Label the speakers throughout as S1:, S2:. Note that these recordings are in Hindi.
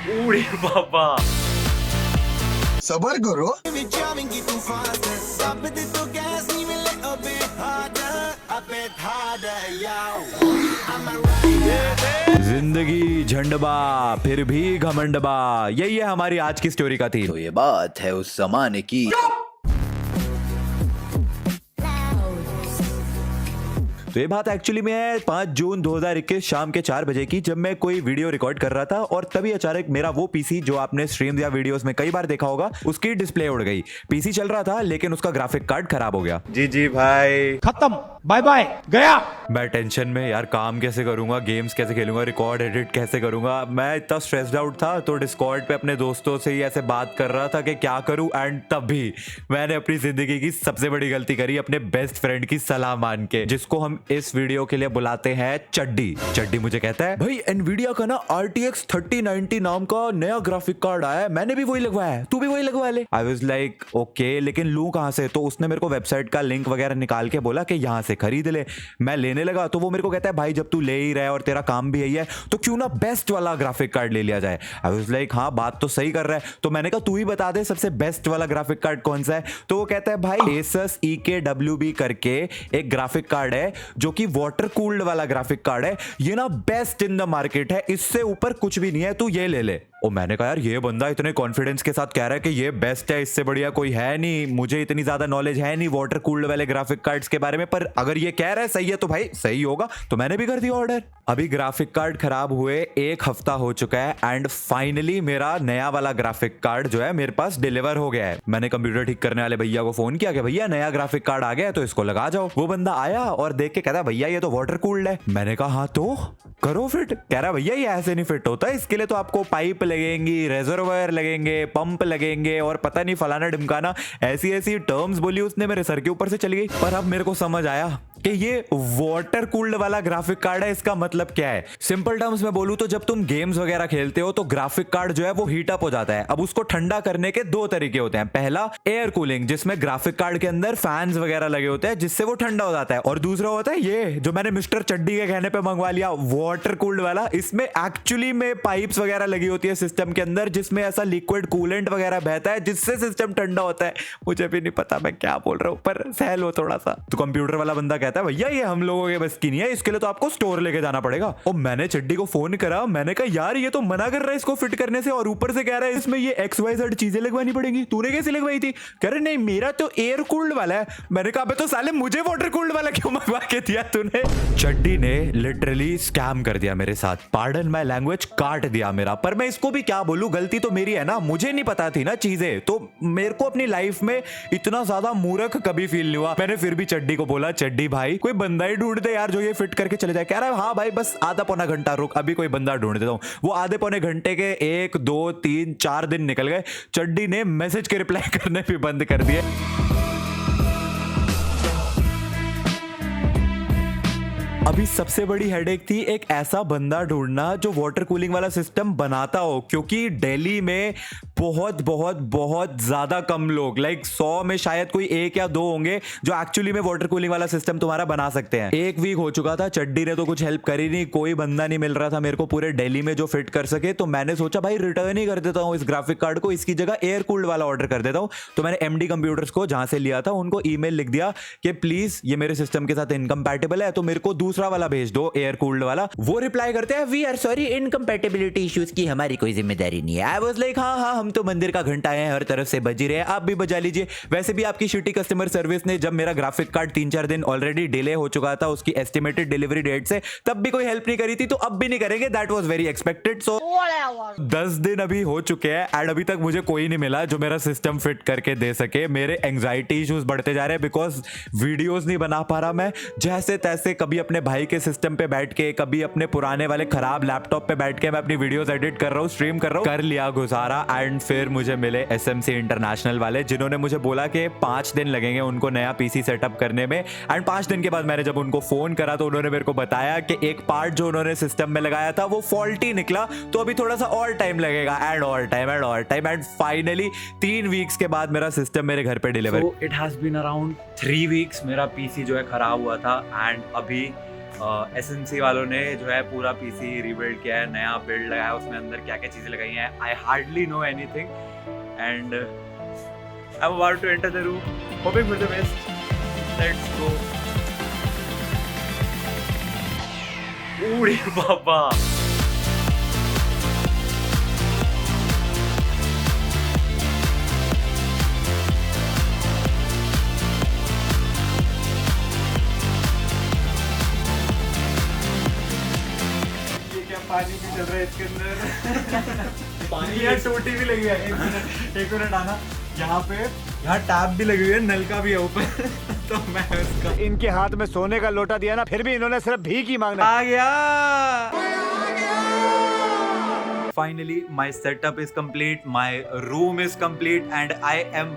S1: उड़े बाबा।
S2: सबर करो।
S3: जिंदगी झंडबा फिर भी घमंडबा, यही है हमारी आज की स्टोरी का थीम।
S4: तो ये बात है उस जमाने की।
S3: तो ये बात एक्चुअली में है 5 जून 2021 शाम के 4 बजे की, जब मैं कोई वीडियो रिकॉर्ड कर रहा था और तभी अचानक मेरा वो पीसी जो आपने स्ट्रीम्स या वीडियोस में कई बार देखा होगा, उसकी डिस्प्ले उड़ गई। पीसी चल रहा था लेकिन उसका ग्राफिक कार्ड खराब हो गया।
S1: जी भाई,
S5: खत्म, बाय बाय, गया।
S3: मैं टेंशन में, यार काम कैसे करूंगा, गेम्स कैसे खेलूंगा, रिकॉर्ड एडिट कैसे करूंगा। मैं इतना स्ट्रेस्ड आउट था तो डिस्कॉर्ड पे अपने दोस्तों से ही ऐसे बात कर रहा था कि क्या करूं। एंड तब भी मैंने अपनी जिंदगी की सबसे बड़ी गलती करी, अपने बेस्ट फ्रेंड की सलाह मान के, जिसको हम इस वीडियो के लिए बुलाते हैं चड्डी। चड्डी मुझे कहता है, भाई एनवीडिया का ना RTX 3090 नाम का नया ग्राफिक कार्ड आया है, मैंने भी वही लगवाया है, तू भी वही लगवा ले। आई वाज लाइक ओके, लेकिन लूं कहां से? तो उसने मेरे को वेबसाइट का लिंक वगैरह निकाल के बोला कि यहां से खरीद ले। मैं लेने लगा तो वो मेरे को कहता है, भाई जब तू ले ही रहा है और तेरा काम भी यही है तो क्यों ना बेस्ट वाला ग्राफिक कार्ड ले लिया जाए। आई वाज लाइक हाँ, बात तो सही कर रहा है। तो मैंने कहा तू ही बता दे सबसे बेस्ट वाला ग्राफिक कार्ड कौन सा है। तो वो कहता है, भाई Asus EKWB करके एक ग्राफिक कार्ड है जो कि वाटर कूल्ड वाला ग्राफिक कार्ड है, ये ना बेस्ट इन द मार्केट है, इससे ऊपर कुछ भी नहीं है, तू ये ले ले। और मैंने कहा यार ये बंदा इतने कॉन्फिडेंस के साथ कह रहा है कि ये बेस्ट है, इससे बढ़िया कोई है नहीं, मुझे इतनी ज्यादा नॉलेज है नहीं वाटर कूल्ड वाले ग्राफिक कार्ड्स के बारे में, पर अगर ये कह रहा है सही है तो भाई सही होगा। तो मैंने भी कर दिया ऑर्डर। अभी ग्राफिक कार्ड खराब हुए 1 हफ्ता हो चुका है एंड फाइनली मेरा नया वाला ग्राफिक कार्ड जो है मेरे पास डिलीवर हो गया है। मैंने कंप्यूटर ठीक करने वाले भैया को फोन किया कि भैया नया ग्राफिक कार्ड आ गया है तो इसको लगा जाओ। वो बंदा आया और देख के कहता भैया ये तो वाटर कूल्ड है। मैंने कहा हाँ तो करो फिट। कह रहा भैया ये ऐसे नहीं फिट होता, इसके लिए तो आपको पाइप लगेंगी, रेजर्वायर लगेंगे, पंप लगेंगे और पता नहीं फलाना ढिमकाना, ऐसी ऐसी टर्म्स बोली उसने, मेरे सर के ऊपर से चली गई। पर अब मेरे को समझ आया कि ये वाटर कूल्ड वाला ग्राफिक कार्ड है, इसका मतलब क्या है। सिंपल टर्म्स में बोलूं तो जब तुम गेम्स वगैरह खेलते हो तो ग्राफिक कार्ड जो है वो हीट अप हो जाता है। अब उसको ठंडा करने के 2 तरीके होते हैं, पहला एयर कूलिंग जिसमें ग्राफिक कार्ड के अंदर फैंस वगैरह लगे होते हैं जिससे वो ठंडा हो जाता है, और दूसरा होता है ये जो मैंने मिस्टर चड्डी के कहने पे मंगवा लिया वाटर कूल्ड वाला। इसमें एक्चुअली में पाइप्स वगैरह लगी होती है सिस्टम के अंदर जिसमें ऐसा लिक्विड कूलेंट वगैरह बहता है जिससे सिस्टम ठंडा होता है। मुझे भी नहीं पता मैं क्या बोल रहा हूं, पर सहल हो थोड़ा सा। तो कंप्यूटर वाला बंदा कहता है भैया ये हम लोगों के बस की नहीं है, इसके लिए तो आपको स्टोर लेके जाना पड़ेगा। और मैंने चड्डी को फोन करा, मैंने कहा यार ये तो मना कर रहा है इसको फिट करने से और ऊपर से कह रहा है इसमें ये XYZ चीजें लगवानी पड़ेंगी, तूने कैसे लगवाई थी? कह रहे नहीं मेरा तो एयर कूल्ड वाला है। मैंने कहा तो साले मुझे वाटर कूल्ड वाला क्यों मंगवा के दिया तूने? चड्डी ने लिटरली स्कैम कर दिया मेरे साथ, पार्डन माय लैंग्वेज, काट दिया मेरा। पर मैं इसको भी क्या बोलूं, गलती तो मेरी है ना, मुझे नहीं पता थी ना चीजें, तो मेरे को अपनी लाइफ में इतना ज्यादा मूर्ख कभी फील नहीं हुआ। मैंने फिर भी चड्डी को बोला, चड्डी भाई कोई बंदा ही ढूंढ दे यार जो ये फिट करके चले जाए। कह रहा है हाँ भाई बस आधा पौना घंटा रुक, अभी कोई बंदा ढूंढ देता हूं। वो आधे पौने घंटे के 1 2 3 4 दिन निकल गए। चड्डी ने मैसेज के रिप्लाई करने भी बंद कर दिए। अभी सबसे बड़ी हेडेक थी एक ऐसा बंदा ढूंढना जो वाटर कूलिंग वाला सिस्टम बनाता हो, क्योंकि दिल्ली में बहुत बहुत बहुत ज्यादा कम लोग, लाइक 100 में शायद कोई 1 या 2 होंगे जो एक्चुअली में वाटर कूलिंग वाला सिस्टम तुम्हारा बना सकते हैं। 1 वीक हो चुका था, चड्डी ने तो कुछ हेल्प करी नहीं, कोई बंदा नहीं मिल रहा था मेरे को पूरे दिल्ली में जो फिट कर सके। तो मैंने सोचा भाई रिटर्न ही कर देता हूं इस ग्राफिक कार्ड को, इसकी जगह एयर कूल्ड वाला ऑर्डर कर देता हूं। तो मैंने MD कंप्यूटर्स को जहां से लिया था उनको ईमेल लिख दिया कि प्लीज ये मेरे सिस्टम के साथ इनकम्पैटिबल है तो मेरे को दूसरा वाला भेज दो, एयर कूल्ड वाला। वो रिप्लाई करते हैं we are sorry, incompatibility issues की हमारी कोई जिम्मेदारी नहीं है। आई वाज लाइक हाँ हम तो मंदिर का घंटा है, हर तरफ से बज रहे हैं, आप भी बजा लीजिए। वैसे भी आपकी शिटी कस्टमर सर्विस ने जब मेरा ग्राफिक कार्ड 3-4 दिन ऑलरेडी डिले हो चुका था उसकी एस्टिमेटेड डिलीवरी डेट से, तब भी कोई हेल्प नहीं करी थी, तो अब भी नहीं करेंगे, दैट वाज वेरी एक्सपेक्टेड। सो 10 दिन अभी हो चुके हैं एंड अभी तक मुझे कोई नहीं मिला जो मेरा सिस्टम फिट करके दे सके। मेरे एंग्जाइटी इश्यूज बढ़ते जा रहे हैं बिकॉज वीडियोस नहीं बना पा रहा मैं, जैसे तैसे कभी अपने भाई के सिस्टम पे बैठ के, कभी अपने पुराने वाले खराब लैपटॉप पे बैठ के मैं अपनी वीडियोस एडिट कर रहा हूँ, स्ट्रीम कर रहा हूँ, कर लिया गुजारा। एंड फिर मुझे मिले SMC इंटरनेशनल वाले जिन्होंने मुझे बोला कि 5 दिन लगेंगे उनको नया PC सेटअप करने में। एंड 5 दिन के बाद मैंने जब उनको फोन करा तो उन्होंने मेरे को बताया कि एक पार्ट जो उन्होंने सिस्टम में लगाया था वो फॉल्टी निकला, तो अभी थोड़ा सा और टाइम लगेगा, एंड और टाइम एंड फाइनली 3 वीक्स के बाद मेरा सिस्टम मेरे घर पे deliver.
S1: It has been around 3 weeks मेरा PC जो है खराब हुआ था एंड अभी
S3: एसएनसी वालों ने जो है पूरा पीसी रीबिल्ड किया है, नया बिल्ड लगाया है, उसमें अंदर क्या क्या चीज़ें लगाई हैं I hardly know anything and I am about to enter the room hoping for the best. Let's go. उड़ी बाबा, पानी भी चल रहा है इसके अंदर। पानी यार टोटी भी लगी है। एक मिनट आना, यहाँ टैप भी लगी हुई है, नल का भी है ऊपर। तो मैं उसका
S5: इनके हाथ में सोने का लोटा दिया ना, फिर भी इन्होंने सिर्फ भीख ही मांगना।
S3: आ गया। Finally, my setup is complete, my room is complete, and I am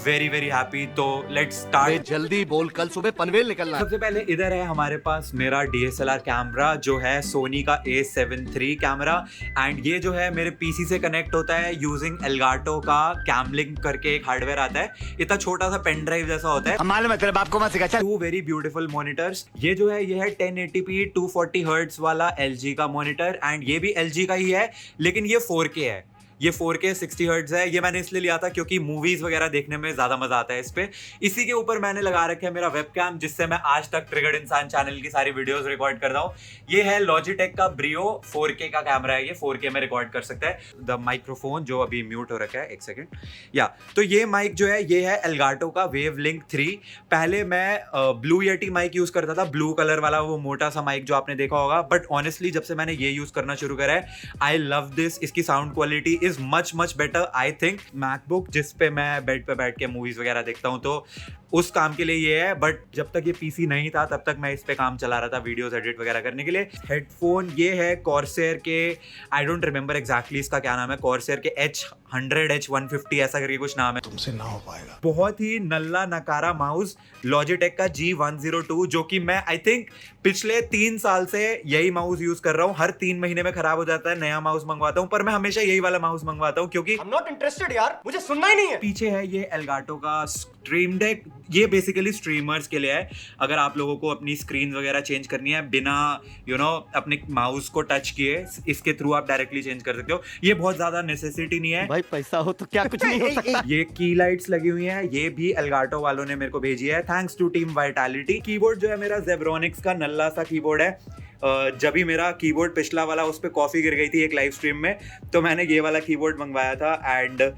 S3: very very happy. तो let's start.
S2: जल्दी बोल, कल सुबह पनवेल निकलना है।
S3: सबसे पहले इधर है हमारे पास मेरा DSLR कैमरा जो है सोनी का A7 III कैमरा, एंड ये जो है मेरे PC से कनेक्ट होता है यूजिंग Elgato का कैमलिंक करके एक हार्डवेयर आता है, इतना छोटा सा पेन ड्राइव जैसा होता है।
S5: मालूम है तेरे बाप को मत सिखा।
S3: Two very beautiful monitors. ये जो है ये है 1080p 240 हर्ट्ज वाला LG का मॉनिटर, एंड ये भी LG का ही है, लेकिन ये 4K है। ये 4K 60 हर्ट्ज है। ये मैंने इसलिए लिया था क्योंकि मूवीज वगैरह देखने में ज्यादा मजा आता है इस पे। इसी के ऊपर मैंने लगा रखा है मेरा वेबकैम, जिससे मैं आज तक ट्रिगर्ड इंसान चैनल की सारी वीडियोस रिकॉर्ड कर रहा हूँ। ये है लॉजिटेक का ब्रियो 4K का कैमरा है, ये 4K में रिकॉर्ड कर सकता है। द माइक्रोफोन जो अभी म्यूट हो रखा है, एक सेकेंड या तो ये माइक जो है ये है Elgato का Wavelink 3। पहले मैं ब्लू येटी माइक यूज करता था, ब्लू कलर वाला वो मोटा सा माइक जो आपने देखा होगा, बट ऑनेस्टली जब से मैंने ये यूज करना शुरू करा है आई लव दिस। इसकी sound quality is much better I think. MacBook जिस पे मैं बेड पे बैठ के मूवीज वगैरह देखता हूँ, तो उस काम के लिए ये है, बट जब तक ये पीसी नहीं था तब तक मैं इस पे काम चला रहा था वीडियोस एडिट वगैरह करने के लिए। हेडफोन ये है कॉर्सेयर के, आई डोंट रिमेंबर एग्जैक्टली इसका क्या नाम है, कॉर्सेयर के H100 H150 ऐसा करके कुछ नाम है।
S5: तुमसे ना हो पाएगा।
S3: बहुत ही नल्ला नकारा माउस लॉजिटेक का G102, जो कि मैं आई थिंक पिछले 3 साल से यही माउस यूज कर रहा हूँ। हर 3 महीने में खराब हो जाता है, नया माउस मंगवाता हूँ, पर मैं हमेशा यही वाला माउस मंगवाता हूँ क्योंकि
S2: I'm not interested यार, मुझे सुनना ही नहीं है।
S3: पीछे है ये Elgato का स्ट्रीम डेक। ये बेसिकली स्ट्रीमर्स के लिए है। अगर आप लोगों को अपनी स्क्रीन वगैरह चेंज करनी है बिना अपने माउस को टच किए, इसके थ्रू आप डायरेक्टली चेंज कर सकते हो। ये बहुत ज्यादा नेसेसिटी नहीं है।
S2: भाई पैसा हो तो क्या कुछ नहीं हो सकता।
S3: ये की लाइट्स लगी हुई हैं, ये भी Elgato वालों ने मेरे को भेजी है, thanks to team Vitality. Keyboard जो है मेरा Zebronics का नल्ला सा कीबोर्ड है। जब भी मेरा कीबोर्ड पिछला वाला उस पर कॉफी गिर गई थी एक लाइव स्ट्रीम में, तो मैंने ये वाला कीबोर्ड मंगवाया था, एंड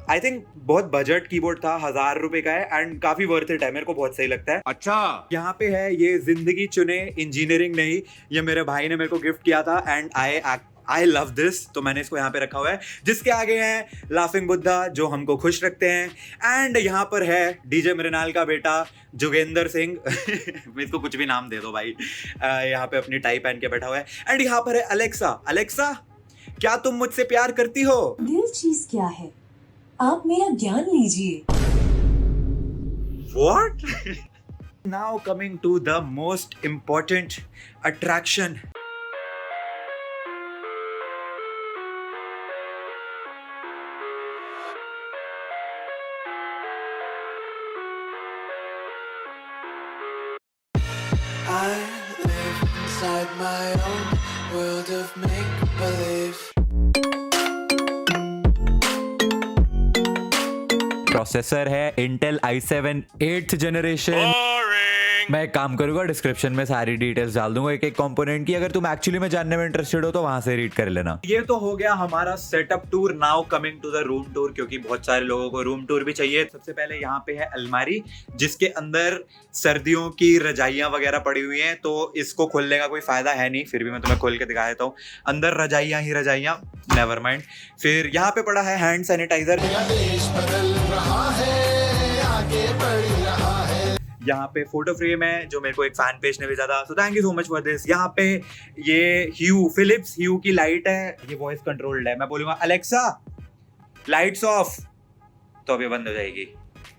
S3: आई थिंक बहुत बजट कीबोर्ड था, 1000 रुपए का है, एंड काफी वर्थ इट है, मेरे को बहुत सही लगता है।
S2: अच्छा,
S3: यहाँ पे है ये जिंदगी चुने इंजीनियरिंग नहीं, ये मेरे भाई ने मेरे को गिफ्ट किया था, एंड आई लव दिस, तो मैंने इसको यहाँ पे रखा हुआ है। जिसके आगे है लाफिंग बुद्धा जो हमको खुश रखते हैं, एंड यहाँ पर है डीजे मृणाल का बेटा जोगेंद्र सिंह। इसको कुछ भी नाम दे दो भाई। यहाँ पे अपनी टाई पहन के बैठा हुआ है, एंड यहाँ पर है अलेक्सा। अलेक्सा, क्या तुम मुझसे प्यार करती हो?
S6: दिल चीज क्या है, आप मेरा ज्ञान लीजिए।
S3: What? Now coming to the most important attraction.
S7: I live inside my own world of make-believe.
S3: Processor है Intel i7 8th जनरेशन। मैं एक काम करूंगा, डिस्क्रिप्शन में सारी डिटेल्स डाल दूंगा एक एक कंपोनेंट की, अगर तुम एक्चुअली में जानने में इंटरेस्टेड हो तो वहां से रीड कर लेना। ये तो हो गया हमारा setup tour. Now coming to the room tour, क्योंकि बहुत सारे लोगों को रूम टूर भी चाहिए। सबसे पहले यहाँ पे है अलमारी, जिसके अंदर सर्दियों की रजाइयां वगैरह पड़ी हुई हैं, तो इसको खोलने का कोई फायदा है नहीं, फिर भी मैं तुम्हें खोल के दिखा देता हूँ। अंदर रजाइयां ही रजाइयां, नेवर माइंड। फिर यहाँ पे पड़ा है हैंड सैनिटाइजर।
S7: देश बदल रहा है, आगे बढ़ रहा है।
S3: यहाँ पे फोटो फ्रेम है जो मेरे को एक फैन पेज ने भेजा था, so thank you so much for this. यहाँ पे ये फिलिप्स ह्यू की लाइट है, ये वॉइस कंट्रोल्ड है। मैं बोलूंगा अलेक्सा लाइट्स ऑफ, तो अभी बंद हो जाएगी।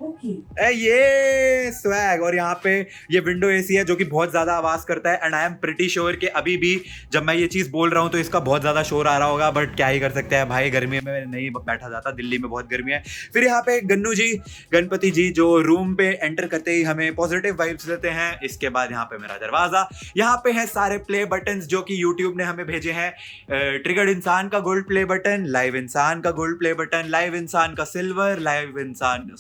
S6: ओके
S3: ये स्वैग। और यहाँ पे ये विंडो एसी है जो कि बहुत ज्यादा आवाज करता है and I am pretty sure कि अभी भी जब मैं ये चीज बोल रहा हूँ तो इसका बहुत ज्यादा शोर आ रहा होगा, बट क्या ही कर सकते हैं भाई, गर्मी में नहीं बैठा जाता, दिल्ली में बहुत गर्मी है। फिर यहाँ पे गन्नू जी, गणपति जी जो रूम पे एंटर करते ही हमें पॉजिटिव वाइब्स देते हैं। इसके बाद यहाँ पे मेरा दरवाजा, यहाँ पे है सारे प्ले बटन जो कि यूट्यूब ने हमें भेजे हैं। ट्रिगर्ड इंसान का गोल्ड प्ले बटन, लाइव इंसान का गोल्ड प्ले बटन, लाइव इंसान का सिल्वर,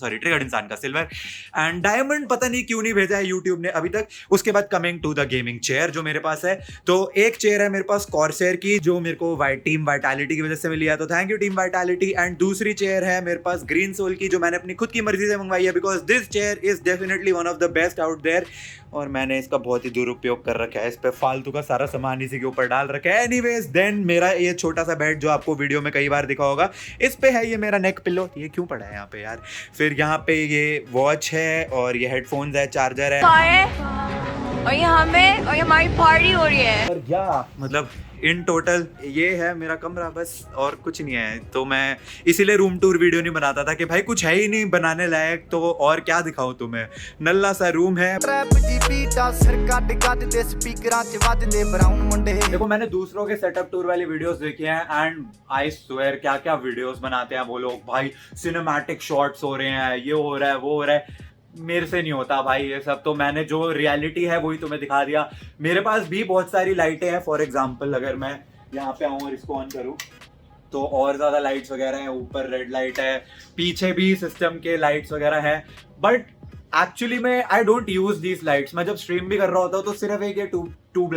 S3: ट्रिगर्ड इंसान का सिल्वर एंड डायमंड पता नहीं क्यों नहीं भेजा है यूट्यूब ने अभी तक। उसके बाद coming to the gaming chair जो मेरे पास है, तो एक चेयर है मेरे पास कॉर्सेयर की जो मेरे को टीम वाइटैलिटी की वजह से मिली है, तो thank you team vitality. And दूसरी चेयर है मेरे पास ग्रीन सोल की जो मैंने अपनी खुद की मर्जी से मंगवाई है, because this chair is definitely one of the best out there. और मैंने इसका बहुत ही दुरुपयोग कर रखा है, इस पे फालतू का सारा सामान इसी के ऊपर डाल रखा है। एनीवेज देन मेरा ये छोटा सा बेड जो आपको वीडियो में कई बार दिखा होगा, इस पे है ये मेरा नेक पिलो। ये क्यों पड़ा है यहाँ पे यार? फिर यहाँ पे ये वॉच है और ये हेडफोन्स है, चार्जर है
S8: और ये हमारी पार्टी हो रही है।
S3: और क्या मतलब इन टोटल ये है मेरा कमरा, बस और कुछ नहीं है। तो मैं इसीलिए रूम टूर वीडियो नहीं बनाता था कि भाई कुछ है ही नहीं बनाने लायक, तो और क्या दिखाऊं तुम्हें। नल्ला सा रूम है। देखो मैंने दूसरों के सेटअप टूर वाली वीडियोस देखी हैं एंड आई स्वेयर क्या क्या वीडियोस बनाते हैं वो लोग, भाई सिनेमैटिक शॉट्स हो रहे हैं, ये हो रहा है वो हो रहा है। मेरे से नहीं होता भाई ये सब, तो मैंने जो रियलिटी है वही तुम्हें दिखा दिया। मेरे पास भी बहुत सारी लाइटें हैं, फॉर एग्जांपल अगर मैं यहाँ पे आऊँ और इसको ऑन करूँ तो और ज़्यादा लाइट्स वगैरह हैं, ऊपर रेड लाइट है, पीछे भी सिस्टम के लाइट्स वगैरह हैं, बट एक्चुअली मैं I don't use these lights. मैं जब स्ट्रीम भी कर रहा होता हूँ तो सिर्फ एक ये ट्यूब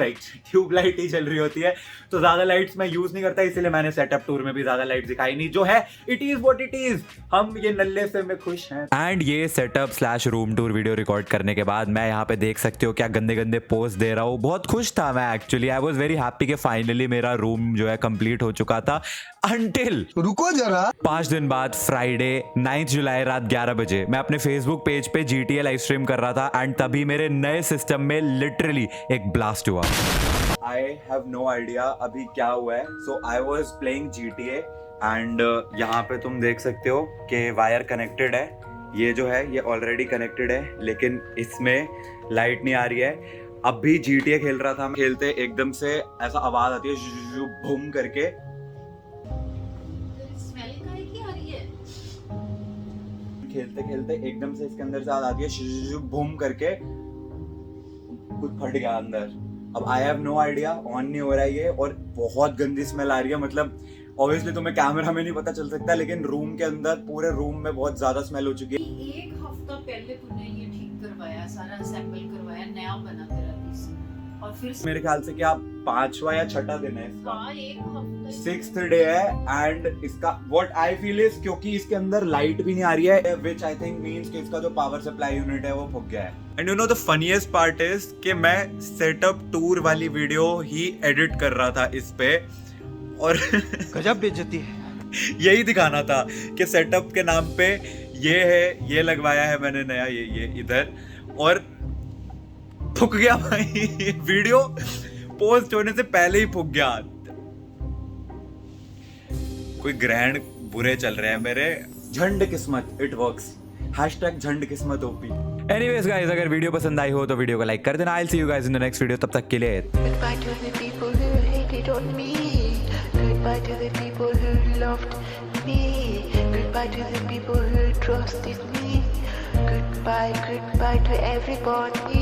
S3: लाइट ही चल रही होती है, तो ज्यादा लाइट्स मैं यूज नहीं करता, इसीलिए मैंने सेटअप टूर में भी ज्यादा लाइट्स दिखाई नहीं। जो है it is what it is, हम ये नल्ले से में खुश हैं। एंड ये setup slash room tour video record करने के बाद मैं यहाँ पे देख सकते हो क्या गंदे गंदे पोस्ट दे रहा हूँ। बहुत खुश था मैं actually, I was very happy कि फाइनली मेरा रूम जो है कंप्लीट हो चुका था। अंटिल
S7: रुको जरा
S3: 5 दिन बाद फ्राइडे 9 जुलाई रात 11 बजे मैं अपने फेसबुक पेज पे GTA लाइव स्ट्रीम कर रहा था एंड तभी मेरे नए सिस्टम में लिटरली एक ब्लास्ट हुआ। आई हैव नो आइडिया अभी क्या हुआ है। So I was playing GTA and यहाँ पे तुम देख सकते हो कि वायर कनेक्टेड है, ये जो है ये ऑलरेडी कनेक्टेड है, लेकिन इसमें लाइट नहीं आ रही है। अब भी GTA खेल रहा था, खेलते एकदम से ऐसा आवाज आती है बूम करके, खेलते खेलते एकदम से इसके अंदर से आवाज आती है बूम करके, कुछ फट गया अंदर। अब I have no idea, on नहीं हो रहा है ये, और बहुत गंदी स्मेल आ रही है। मतलब ऑब्वियसली तुम्हें कैमरा में नहीं पता चल सकता, लेकिन रूम के अंदर पूरे रूम में बहुत ज्यादा स्मेल हो चुकी है।
S9: एक हफ्ता पहले तूने ये ठीक करवाया, सारा असेंबल करवाया, नया बना तेरा पीस, और फिर
S3: मेरे ख्याल से क्या 5वां या 6ठा दिन है इसका।
S9: हाँ, एक हफ्ता
S3: 6th डे है एंड इसका व्हाट आई फील इज क्योंकि इसके अंदर लाइट भी नहीं आ रही है, व्हिच आई थिंक मींस कि इसका जो पावर सप्लाई यूनिट है वो फूक गया है। And you know the funniest part is कि मैं सेटअप टूर वाली वीडियो ही एडिट कर रहा था इस पे, और
S2: गजब बेइज्जती है।
S3: यही दिखाना था कि सेटअप के नाम पे ये है, ये लगवाया है मैंने नया, ये इधर, और फूक गया भाई। वीडियो पोस्ट होने से पहले ही फूक गया। कोई ग्रैंड बुरे चल रहे हैं मेरे, झंड किस्मत, इट वर्क्स, #झंड किस्मत ओपी। एनीवेज गाइस, अगर वीडियो पसंद आई हो तो वीडियो को लाइक कर देना। I will see you guys in the next video, तब तक के लिए
S8: Goodbye to the people who hated on me. Goodbye to the people who loved me. Goodbye to the people who trusted me. Goodbye to everybody.